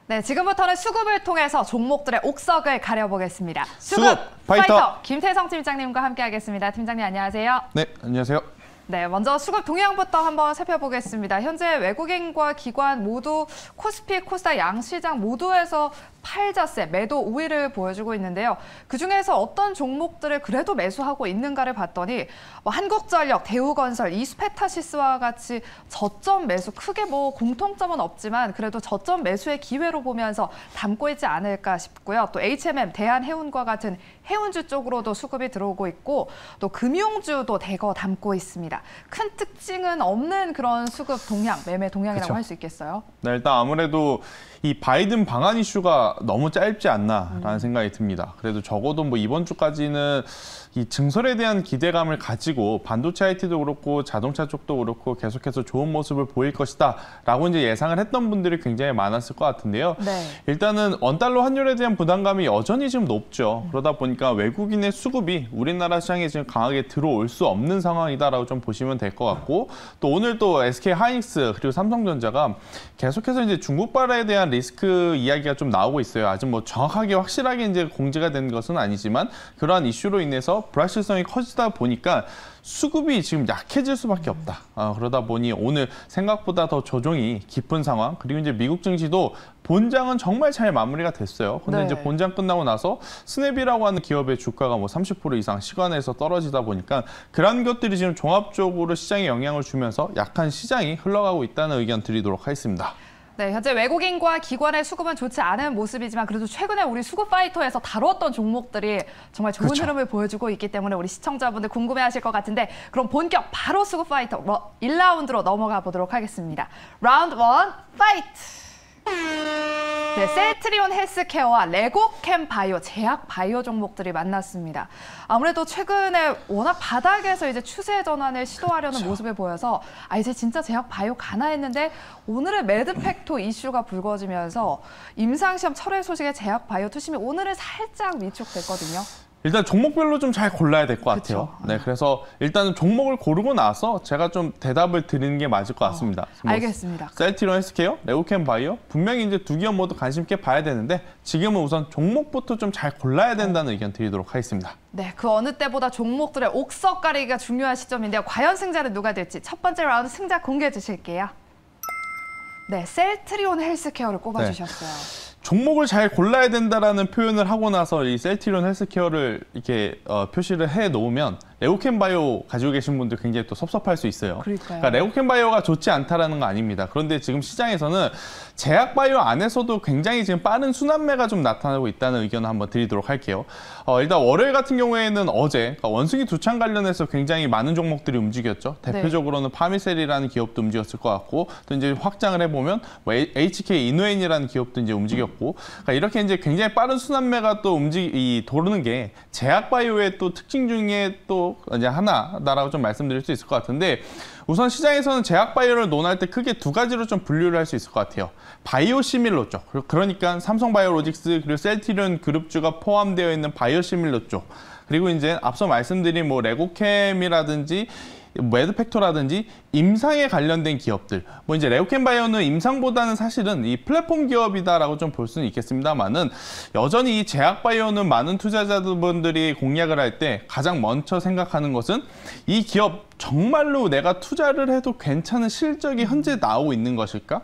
네, 지금부터는 수급을 통해서 종목들의 옥석을 가려보겠습니다. 수급 파이터 김태성 팀장님과 함께하겠습니다. 팀장님 안녕하세요. 네, 안녕하세요. 네, 먼저 수급 동향부터 한번 살펴보겠습니다. 현재 외국인과 기관 모두 코스피, 코스닥 양시장 모두에서 팔자세, 매도 우위를 보여주고 있는데요. 그중에서 어떤 종목들을 그래도 매수하고 있는가를 봤더니 한국전력, 대우건설, 이스페타시스와 같이 저점 매수, 크게 공통점은 없지만 그래도 저점 매수의 기회로 보면서 담고 있지 않을까 싶고요. 또 HMM, 대한해운과 같은 해운주 쪽으로도 수급이 들어오고 있고 또 금융주도 대거 담고 있습니다. 큰 특징은 없는 그런 수급 동향, 매매 동향이라고 할 수 있겠어요? 네, 일단 아무래도 이 바이든 방한 이슈가 너무 짧지 않나라는 생각이 듭니다. 그래도 적어도 이번 주까지는 이 증설에 대한 기대감을 가지고 반도체 IT도 그렇고 자동차 쪽도 그렇고 계속해서 좋은 모습을 보일 것이다라고 이제 예상을 했던 분들이 굉장히 많았을 것 같은데요. 네. 일단은 원달러 환율에 대한 부담감이 여전히 지금 높죠. 그러다 보니까 외국인의 수급이 우리나라 시장에 지금 강하게 들어올 수 없는 상황이다라고 좀 보시면 될 것 같고 또 오늘 또 SK 하이닉스 그리고 삼성전자가 계속해서 이제 중국발에 대한 리스크 이야기가 좀 나오고 있어요. 아직 정확하게 확실하게 이제 공지가 된 것은 아니지만 그러한 이슈로 인해서 불확실성이 커지다 보니까 수급이 지금 약해질 수밖에 없다. 그러다 보니 오늘 생각보다 더 조정이 깊은 상황. 그리고 이제 미국 증시도 본장은 정말 잘 마무리가 됐어요. 근데 네. 이제 본장 끝나고 나서 스냅이라고 하는 기업의 주가가 30% 이상 시간에서 떨어지다 보니까 그런 것들이 지금 종합적으로 시장에 영향을 주면서 약한 시장이 흘러가고 있다는 의견 드리도록 하겠습니다. 네, 현재 외국인과 기관의 수급은 좋지 않은 모습이지만 그래도 최근에 우리 수급 파이터에서 다뤘던 종목들이 정말 좋은 흐름을 보여주고 있기 때문에 우리 시청자분들 궁금해하실 것 같은데 그럼 본격 바로 수급 파이터 1라운드로 넘어가 보도록 하겠습니다. 라운드 1 파이트! 네, 셀트리온 헬스케어와 레고캠 바이오, 제약 바이오 종목들이 만났습니다. 아무래도 최근에 워낙 바닥에서 이제 추세 전환을 시도하려는 모습을 보여서 이제 진짜 제약 바이오 가나 했는데 오늘의 매드팩토 이슈가 불거지면서 임상시험 철회 소식에 제약 바이오 투심이 오늘은 살짝 위축됐거든요. 일단 종목별로 좀 잘 골라야 될 것 같아요. 네, 그래서 일단은 종목을 고르고 나서 제가 좀 대답을 드리는 게 맞을 것 같습니다. 알겠습니다. 셀트리온 헬스케어, 레고캠 바이오 분명히 이제 두 기업 모두 관심 있게 봐야 되는데 지금은 우선 종목부터 좀 잘 골라야 된다는 의견 드리도록 하겠습니다. 네, 그 어느 때보다 종목들의 옥석 가리기가 중요한 시점인데요. 과연 승자는 누가 될지 첫 번째 라운드 승자 공개해 주실게요. 네, 셀트리온 헬스케어를 꼽아주셨어요. 네. 종목을 잘 골라야 된다라는 표현을 하고 나서 이 셀트리온 헬스케어를 이렇게 표시를 해 놓으면 레고캠 바이오 가지고 계신 분들 굉장히 또 섭섭할 수 있어요. 그러니까 레고캠 바이오가 좋지 않다라는 거 아닙니다. 그런데 지금 시장에서는 제약 바이오 안에서도 굉장히 지금 빠른 순환매가 좀 나타나고 있다는 의견을 한번 드리도록 할게요. 일단 월요일 같은 경우에는 어제 그러니까 원숭이 두창 관련해서 굉장히 많은 종목들이 움직였죠. 대표적으로는 파미셀이라는 기업도 움직였을 것 같고 또 이제 확장을 해보면 HK 이노엔이라는 기업도 이제 움직였고 그러니까 이렇게 이제 굉장히 빠른 순환매가 또 도르는 게 제약 바이오의 또 특징 중에 또 이제 하나다라고 좀 말씀드릴 수 있을 것 같은데 우선 시장에서는 제약 바이오를 논할 때 크게 두 가지로 좀 분류를 할 수 있을 것 같아요. 바이오시밀러 쪽, 그러니까 삼성바이오로직스 그리고 셀트리온 그룹주가 포함되어 있는 바이오시밀러 쪽, 그리고 이제 앞서 말씀드린 레고캠이라든지 매드팩토라든지 임상에 관련된 기업들, 이제 레고캠 바이오는 임상보다는 사실은 이 플랫폼 기업이다라고 좀 볼 수는 있겠습니다만은 여전히 이 제약 바이오는 많은 투자자분들이 공략을 할 때 가장 먼저 생각하는 것은 이 기업 정말로 내가 투자를 해도 괜찮은 실적이 현재 나오고 있는 것일까?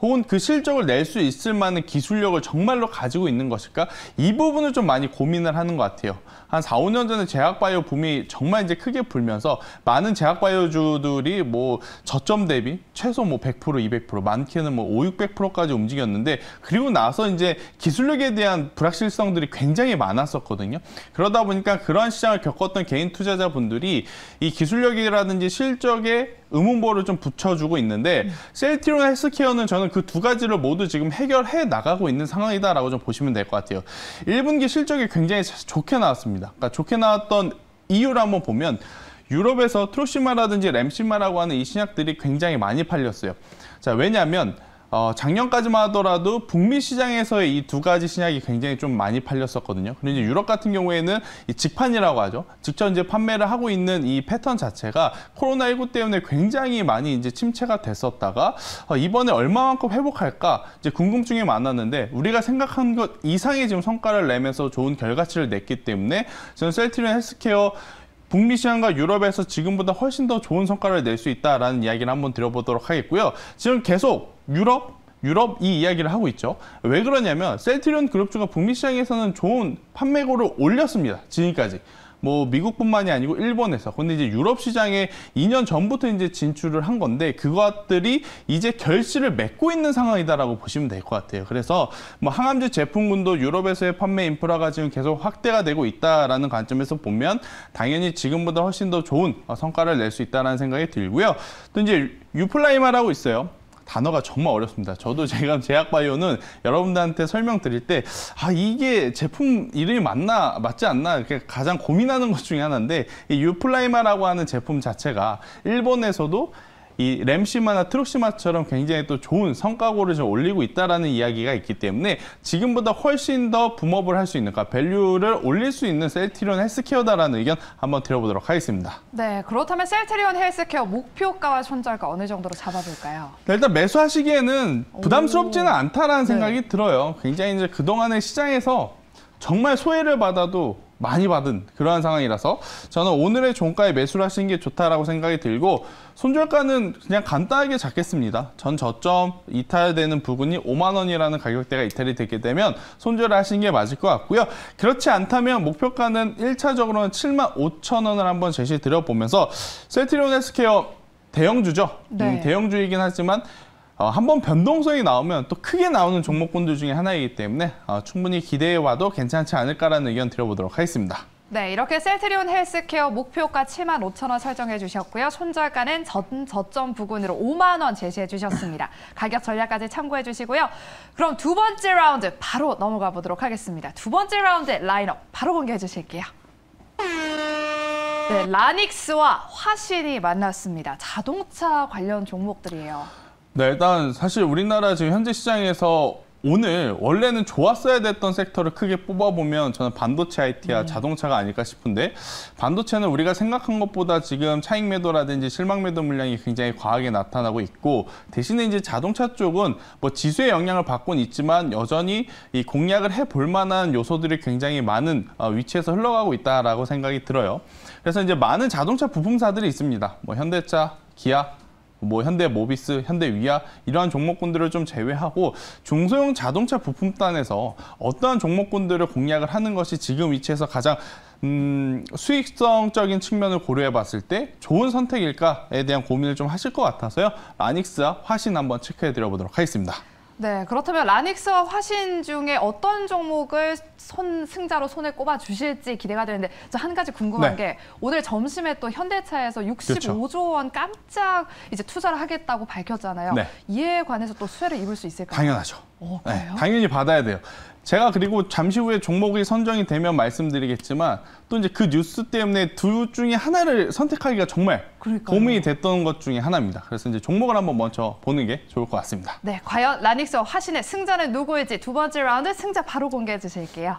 혹은 그 실적을 낼 수 있을 만한 기술력을 정말로 가지고 있는 것일까? 이 부분을 좀 많이 고민을 하는 것 같아요. 한 4, 5년 전에 제약바이오 붐이 정말 이제 크게 불면서 많은 제약바이오주들이 저점 대비 최소 100%, 200%, 많게는 500, 600%까지 움직였는데 그리고 나서 이제 기술력에 대한 불확실성들이 굉장히 많았었거든요. 그러다 보니까 그러한 시장을 겪었던 개인 투자자분들이 이 기술력이라든지 실적에 의문보를 좀 붙여주고 있는데 셀트리온 헬스케어는 저는 그 두 가지를 모두 지금 해결해 나가고 있는 상황이다라고 좀 보시면 될 것 같아요. 1분기 실적이 굉장히 좋게 나왔습니다. 그러니까 좋게 나왔던 이유를 한번 보면 유럽에서 트루시마라든지 램시마라고 하는 이 신약들이 굉장히 많이 팔렸어요. 자, 왜냐하면 작년까지만 하더라도 북미 시장에서의 이 두 가지 신약이 굉장히 좀 많이 팔렸었거든요. 그리고 이제 유럽 같은 경우에는 이 직판이라고 하죠. 직접 이제 판매를 하고 있는 이 패턴 자체가 코로나19 때문에 굉장히 많이 이제 침체가 됐었다가 이번에 얼마만큼 회복할까 이제 궁금증이 많았는데 우리가 생각한 것 이상의 지금 성과를 내면서 좋은 결과치를 냈기 때문에 저는 셀트리온 헬스케어 북미 시장과 유럽에서 지금보다 훨씬 더 좋은 성과를 낼 수 있다라는 이야기를 한번 드려보도록 하겠고요. 지금 계속 유럽 이 이야기를 하고 있죠. 왜 그러냐면 셀트리온 그룹주가 북미 시장에서는 좋은 판매고를 올렸습니다. 지금까지. 뭐 미국뿐만이 아니고 일본에서. 근데 이제 유럽 시장에 2년 전부터 이제 진출을 한 건데 그것들이 이제 결실을 맺고 있는 상황이다라고 보시면 될 것 같아요. 그래서 뭐 항암제 제품군도 유럽에서의 판매 인프라가 지금 계속 확대가 되고 있다라는 관점에서 보면 당연히 지금보다 훨씬 더 좋은 성과를 낼 수 있다라는 생각이 들고요. 또 이제 유플라이마라고 있어요. 단어가 정말 어렵습니다. 저도 제가 제약바이오는 여러분들한테 설명드릴 때 이게 제품 이름이 맞지 않나 가장 고민하는 것 중에 하나인데 이 유플라이마라고 하는 제품 자체가 일본에서도 이 램시마나 트룩시마처럼 굉장히 또 좋은 성과고를 좀 올리고 있다라는 이야기가 있기 때문에 지금보다 훨씬 더 붐업을 할 수 있는, 그러니까 밸류를 올릴 수 있는 셀트리온 헬스케어다라는 의견 한번 드려보도록 하겠습니다. 네, 그렇다면 셀트리온 헬스케어 목표가와 손절가 어느 정도로 잡아볼까요? 네, 일단 매수하시기에는 부담스럽지는 않다라는 생각이 네. 들어요. 굉장히 이제 그동안의 시장에서 정말 소외를 받아도 많이 받은 그러한 상황이라서 저는 오늘의 종가에 매수를 하시는 게 좋다라고 생각이 들고 손절가는 그냥 간단하게 잡겠습니다. 전 저점 이탈되는 부분이 5만 원이라는 가격대가 이탈이 되게 되면 손절을 하시는 게 맞을 것 같고요. 그렇지 않다면 목표가는 1차적으로는 7만 5천 원을 한번 제시 드려보면서 셀트리온 헬스케어 대형주죠. 네. 대형주이긴 하지만 한번 변동성이 나오면 또 크게 나오는 종목군들 중에 하나이기 때문에 충분히 기대해와도 괜찮지 않을까라는 의견 드려보도록 하겠습니다. 네, 이렇게 셀트리온 헬스케어 목표가 7만 5천 원 설정해 주셨고요. 손절가는 저점 부근으로 5만 원 제시해 주셨습니다. 가격 전략까지 참고해 주시고요. 그럼 두 번째 라운드 바로 넘어가 보도록 하겠습니다. 두 번째 라운드 라인업 바로 공개해 주실게요. 네, 라닉스와 화신이 만났습니다. 자동차 관련 종목들이에요. 네, 일단 사실 우리나라 지금 현재 시장에서 오늘 원래는 좋았어야 됐던 섹터를 크게 뽑아보면 저는 반도체 IT와 자동차가 아닐까 싶은데 반도체는 우리가 생각한 것보다 지금 차익 매도라든지 실망 매도 물량이 굉장히 과하게 나타나고 있고 대신에 이제 자동차 쪽은 뭐 지수의 영향을 받고는 있지만 여전히 이 공략을 해볼 만한 요소들이 굉장히 많은 위치에서 흘러가고 있다라고 생각이 들어요. 그래서 이제 많은 자동차 부품사들이 있습니다. 뭐 현대차, 기아, 뭐 현대모비스, 현대위아 이러한 종목군들을 좀 제외하고 중소형 자동차 부품단에서 어떠한 종목군들을 공략을 하는 것이 지금 위치에서 가장 수익성적인 측면을 고려해 봤을 때 좋은 선택일까에 대한 고민을 좀 하실 것 같아서요. 라닉스와 화신 한번 체크해 드려보도록 하겠습니다. 네, 그렇다면 라닉스와 화신 중에 어떤 종목을 승자로 손에 꼽아 주실지 기대가 되는데 저 한 가지 궁금한 게 오늘 점심에 또 현대차에서 65조 원 깜짝 이제 투자를 하겠다고 밝혔잖아요. 네. 이에 관해서 또 수혜를 입을 수 있을까요? 당연하죠. 그래요? 네, 당연히 받아야 돼요. 제가 그리고 잠시 후에 종목이 선정이 되면 말씀드리겠지만 또 이제 그 뉴스 때문에 둘 중에 하나를 선택하기가 정말 고민이 됐던 것 중에 하나입니다. 그래서 이제 종목을 한번 먼저 보는 게 좋을 것 같습니다. 네, 과연 라닉스와 화신의 승자는 누구일지 두 번째 라운드 승자 바로 공개해 주실게요.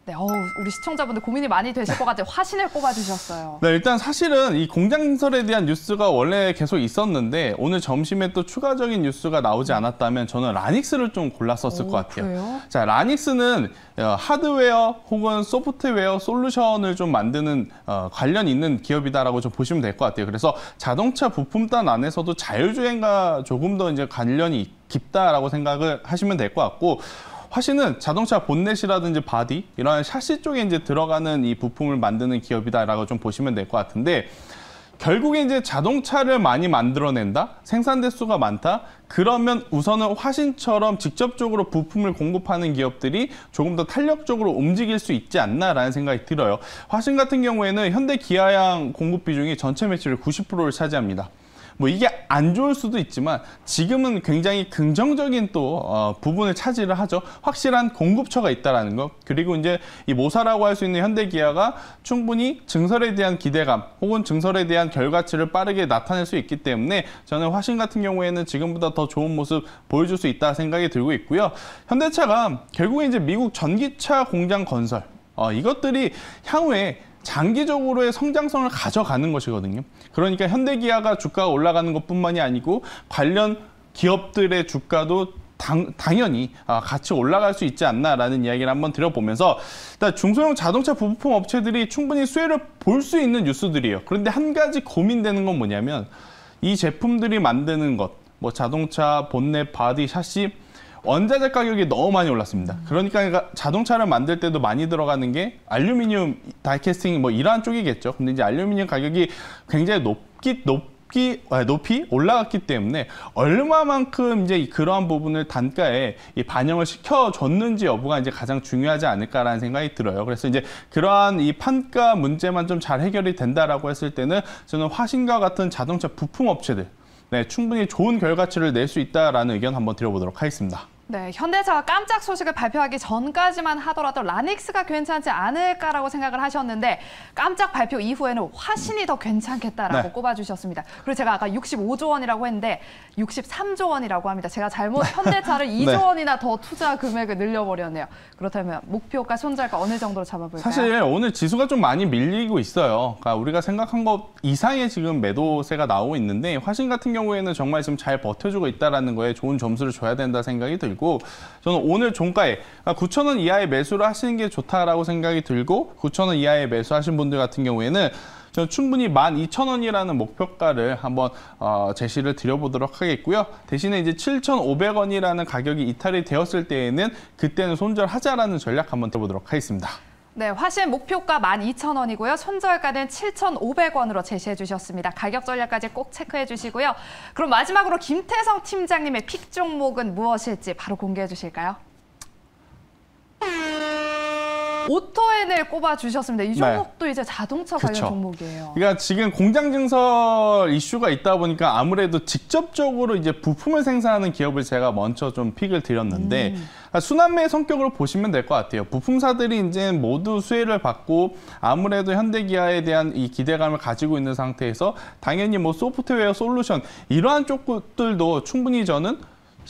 네, 우리 시청자분들 고민이 많이 되실 것 같아요. 화신을 꼽아주셨어요. 네, 일단 사실은 이 공장설에 대한 뉴스가 원래 계속 있었는데 오늘 점심에 또 추가적인 뉴스가 나오지 않았다면 저는 라닉스를 좀 골랐었을 것 같아요. 그래요? 자, 라닉스는 하드웨어 혹은 소프트웨어 솔루션을 좀 만드는 관련 있는 기업이다라고 좀 보시면 될 것 같아요. 그래서 자동차 부품단 안에서도 자율주행과 조금 더 이제 관련이 깊다라고 생각을 하시면 될 것 같고. 화신은 자동차 본넷이라든지 바디 이런 샤시 쪽에 이제 들어가는 이 부품을 만드는 기업이다라고 좀 보시면 될 것 같은데 결국에 이제 자동차를 많이 만들어낸다, 생산 대수가 많다. 그러면 우선은 화신처럼 직접적으로 부품을 공급하는 기업들이 조금 더 탄력적으로 움직일 수 있지 않나라는 생각이 들어요. 화신 같은 경우에는 현대 기아양 공급 비중이 전체 매출의 90%를 차지합니다. 뭐 이게 안 좋을 수도 있지만 지금은 굉장히 긍정적인 또 부분을 차지를 하죠. 확실한 공급처가 있다라는 것. 그리고 이제 이 모사라고 할 수 있는 현대기아가 충분히 증설에 대한 기대감 혹은 증설에 대한 결과치를 빠르게 나타낼 수 있기 때문에 저는 화신 같은 경우에는 지금보다 더 좋은 모습 보여줄 수 있다 생각이 들고 있고요. 현대차가 결국에 이제 미국 전기차 공장 건설 이것들이 향후에 장기적으로의 성장성을 가져가는 것이거든요. 그러니까 현대기아가 주가가 올라가는 것뿐만이 아니고 관련 기업들의 주가도 당연히 같이 올라갈 수 있지 않나라는 이야기를 한번 드려보면서 일단 중소형 자동차 부품 업체들이 충분히 수혜를 볼 수 있는 뉴스들이에요. 그런데 한 가지 고민되는 건 뭐냐면 이 제품들이 만드는 것, 뭐 자동차, 본넷, 바디, 샤시 원자재 가격이 너무 많이 올랐습니다. 그러니까 자동차를 만들 때도 많이 들어가는 게 알루미늄 다이캐스팅 뭐 이러한 쪽이겠죠. 근데 이제 알루미늄 가격이 굉장히 높이 올라갔기 때문에 얼마만큼 이제 그러한 부분을 단가에 반영을 시켜줬는지 여부가 이제 가장 중요하지 않을까라는 생각이 들어요. 그래서 이제 그러한 이 판가 문제만 좀 잘 해결이 된다라고 했을 때는 저는 화신과 같은 자동차 부품 업체들 충분히 좋은 결과치를 낼 수 있다라는 의견 한번 드려보도록 하겠습니다. 네, 현대차가 깜짝 소식을 발표하기 전까지만 하더라도 라닉스가 괜찮지 않을까라고 생각을 하셨는데 깜짝 발표 이후에는 화신이 더 괜찮겠다라고 꼽아주셨습니다. 그리고 제가 아까 65조 원이라고 했는데 63조 원이라고 합니다. 제가 잘못 현대차를 2조 원이나 더 투자 금액을 늘려버렸네요. 그렇다면 목표가 손절가 어느 정도로 잡아볼까요? 사실 오늘 지수가 좀 많이 밀리고 있어요. 그러니까 우리가 생각한 것 이상의 지금 매도세가 나오고 있는데 화신 같은 경우에는 정말 지금 잘 버텨주고 있다는 거에 좋은 점수를 줘야 된다 생각이 들고 저는 오늘 종가에 9,000원 이하의 매수를 하시는 게 좋다라고 생각이 들고 9,000원 이하의 매수하신 분들 같은 경우에는 저는 충분히 12,000원이라는 목표가를 한번 제시를 드려보도록 하겠고요. 대신에 이제 7,500원이라는 가격이 이탈이 되었을 때에는 그때는 손절하자라는 전략 한번 해보도록 하겠습니다. 네, 화신 목표가 12,000원이고요. 손절가는 7,500원으로 제시해 주셨습니다. 가격 전략까지 꼭 체크해 주시고요. 그럼 마지막으로 김태성 팀장님의 픽 종목은 무엇일지 바로 공개해 주실까요? 오토엔을 꼽아주셨습니다. 이 종목도 이제 자동차 관련 종목이에요. 그러니까 지금 공장 증설 이슈가 있다 보니까 아무래도 직접적으로 이제 부품을 생산하는 기업을 제가 먼저 좀 픽을 드렸는데 순환매의 성격으로 보시면 될 것 같아요. 부품사들이 이제 모두 수혜를 받고 아무래도 현대기아에 대한 이 기대감을 가지고 있는 상태에서 당연히 뭐 소프트웨어 솔루션 이러한 쪽들도 충분히 저는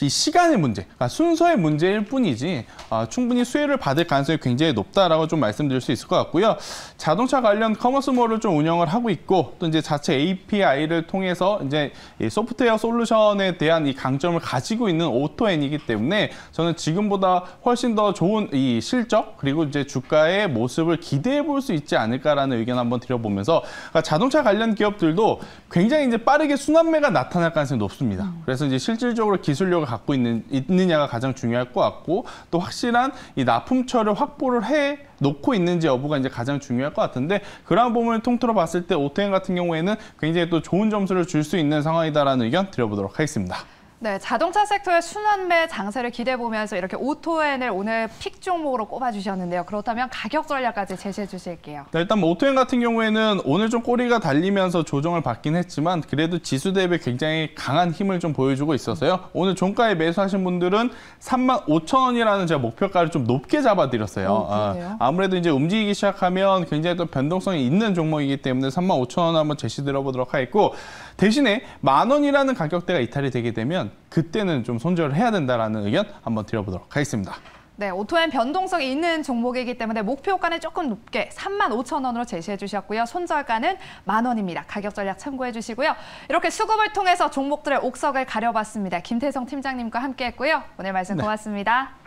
이 시간의 문제, 그러니까 순서의 문제일 뿐이지 충분히 수혜를 받을 가능성이 굉장히 높다라고 좀 말씀드릴 수 있을 것 같고요. 자동차 관련 커머스몰을 좀 운영을 하고 있고 또 이제 자체 API를 통해서 이제 이 소프트웨어 솔루션에 대한 이 강점을 가지고 있는 오토엔이기 때문에 저는 지금보다 훨씬 더 좋은 이 실적 그리고 이제 주가의 모습을 기대해 볼 수 있지 않을까라는 의견 한번 드려보면서 그러니까 자동차 관련 기업들도 굉장히 이제 빠르게 순환매가 나타날 가능성이 높습니다. 그래서 이제 실질적으로 기술력을 갖고 있느냐가 가장 중요할 것 같고 또 확실한 이 납품처를 확보를 해 놓고 있는지 여부가 이제 가장 중요할 것 같은데 그러한 부분을 통틀어 봤을 때 오토엔 같은 경우에는 굉장히 또 좋은 점수를 줄 수 있는 상황이다라는 의견 드려보도록 하겠습니다. 네, 자동차 섹터의 순환매 장세를 기대해보면서 이렇게 오토엔을 오늘 픽 종목으로 꼽아주셨는데요. 그렇다면 가격 전략까지 제시해 주실게요. 네, 일단 뭐 오토엔 같은 경우에는 오늘 좀 꼬리가 달리면서 조정을 받긴 했지만 그래도 지수 대비 굉장히 강한 힘을 좀 보여주고 있어서요. 오늘 종가에 매수하신 분들은 35,000원이라는 제가 목표가를 좀 높게 잡아드렸어요. 아무래도 이제 움직이기 시작하면 굉장히 또 변동성이 있는 종목이기 때문에 35,000원 한번 제시 드려보도록 하겠고 대신에 10,000원이라는 가격대가 이탈이 되게 되면 그때는 좀 손절을 해야 된다라는 의견 한번 드려보도록 하겠습니다. 네, 오토엔 변동성이 있는 종목이기 때문에 목표가는 조금 높게 35,000원으로 제시해 주셨고요. 손절가는 10,000원입니다. 가격 전략 참고해 주시고요. 이렇게 수급을 통해서 종목들의 옥석을 가려봤습니다. 김태성 팀장님과 함께했고요. 오늘 말씀 고맙습니다.